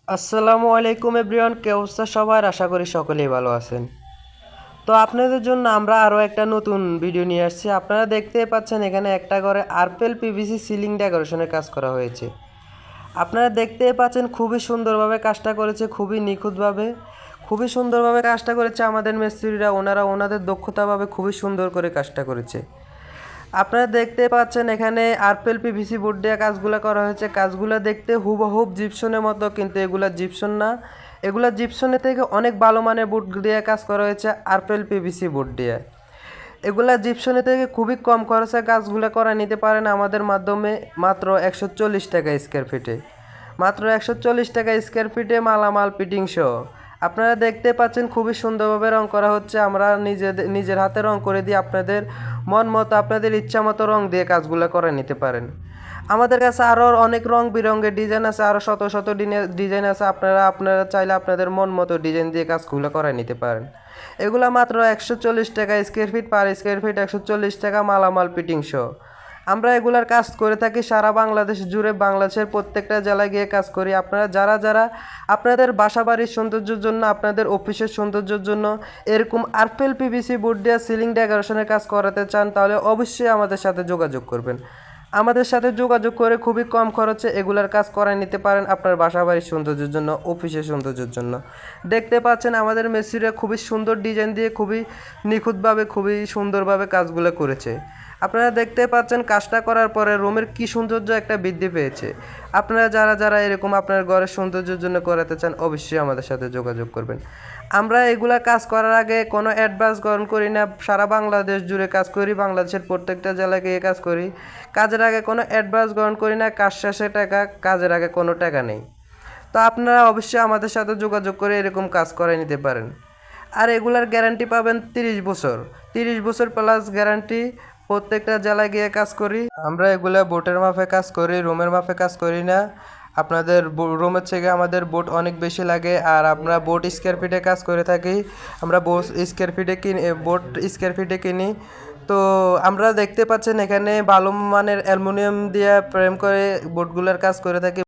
আসসালামু আলাইকুম এভরিওয়ান, কে অবস্থা সবার? আশা করি সকলেই ভালো আছেন। তো আপনাদের জন্য আমরা আরও একটা নতুন ভিডিও নিয়ে আসছি। আপনারা দেখতেই পাচ্ছেন এখানে একটা ঘরে আরপেল পিভিসি সিলিং ডেকোরেশনের কাজ করা হয়েছে। আপনারা দেখতেই পাচ্ছেন খুবই সুন্দরভাবে কাজটা করেছে, খুবই নিখুঁতভাবে, খুবই সুন্দরভাবে কাজটা করেছে আমাদের মিস্ত্রিরা। ওনারা ওনাদের দক্ষতাভাবে খুবই সুন্দর করে কাজটা করেছে। আপনারা দেখতে পাচ্ছেন এখানে আরপেল পিভিসি বোর্ড দিয়ে কাজগুলো করা হয়েছে। কাজগুলো দেখতে হুবহুব জিপসনের মতো, কিন্তু এগুলা জিপসন না। এগুলা জিপসনের থেকে অনেক ভালো মানের বোর্ড দিয়ে কাজ করা হয়েছে আরপেল পিভিসি বোর্ড দিয়ে। এগুলা জিপসনের থেকে খুবই কম খরচে কাজগুলো করা নিতে পারেন আমাদের মাধ্যমে, মাত্র 140 টাকা স্কোয়ার ফিটে। মাত্র 140 টাকা স্কোয়ার ফিটে মালামাল ফিটিং সহ। আপনারা দেখতে পাচ্ছেন খুবই সুন্দরভাবে রং করা হচ্ছে। আমরা নিজের হাতে রং করে দিয়ে আপনাদের মন মতো, আপনাদের ইচ্ছা মতো রং দিয়ে কাজগুলো করে নিতে পারেন। আমাদের কাছে আরও অনেক রং বেরঙের ডিজাইন আছে, আরও শত শত ডিজাইন আছে। আপনারা চাইলে আপনাদের মন মতো ডিজাইন দিয়ে কাজগুলো করে নিতে পারেন। এগুলা মাত্র 140 টাকা square feet, per square feet 140 টাকা মালামাল ফিটিং সহ। আমরা এগুলার কাজ করে থাকি সারা বাংলাদেশ জুড়ে, বাংলাদেশের প্রত্যেকটা জেলায় গিয়ে কাজ করি। আপনারা যারা আপনাদের বাসা বাড়ির সৌন্দর্যের জন্য, আপনাদের অফিসের সৌন্দর্যের জন্য এরকম আরপেল পিভিসি বোর্ড দিয়ে সিলিং ডেকোরেশনের কাজ করাতে চান, তাহলে অবশ্যই আমাদের সাথে যোগাযোগ করবেন। আমাদের সাথে যোগাযোগ করে খুবই কম খরচে এগুলার কাজ করায় নিতে পারেন আপনার বাসা বাড়ির সৌন্দর্যের জন্য, অফিসের সৌন্দর্যের জন্য। দেখতে পাচ্ছেন আমাদের মিস্ত্রিরা খুবই সুন্দর ডিজাইন দিয়ে, খুবই নিখুঁতভাবে, খুবই সুন্দরভাবে কাজগুলো করেছে। আপনারা দেখতে পাচ্ছেন কাজটা করার পরে রুমের কি সৌন্দর্য একটা বৃদ্ধি পেয়েছে। আপনারা যারা এরকম আপনার ঘরের সৌন্দর্যের জন্য করাতে চান, অবশ্যই আমাদের সাথে যোগাযোগ করবেন। আমরা এগুলা কাজ করার আগে কোনো অ্যাডভান্স গ্রহণ করি না। সারা বাংলাদেশ জুড়ে কাজ করি, বাংলাদেশের প্রত্যেকটা জেলায় গিয়ে কাজ করি। কাজের আগে কোনো অ্যাডভান্স গ্রহণ করি না, কাজ শেষে টাকা, কাজের আগে কোনো টাকা নেই। তো আপনারা অবশ্যই আমাদের সাথে যোগাযোগ করে এরকম কাজ করে নিতে পারেন। আর এগুলার গ্যারান্টি পাবেন 30 বছর, 30 বছর প্লাস গ্যারান্টি। প্রত্যেকটা জেলায় গিয়ে কাজ করি আমরা। এগুলা বোটের মাপে কাজ করি, রুমের মাপে কাজ করি না। আপনাদের রুমের থেকে আমাদের বোট অনেক বেশি লাগে। আর আমরা বোট স্কোয়ার ফিটে কাজ করে থাকি। আমরা বোট স্কোয়ার ফিটে কিনি। তো আমরা দেখতে পাচ্ছেন এখানে ভালো মানের অ্যালুমিনিয়াম দিয়ে ফ্রেম করে বোটগুলোর কাজ করে থাকি।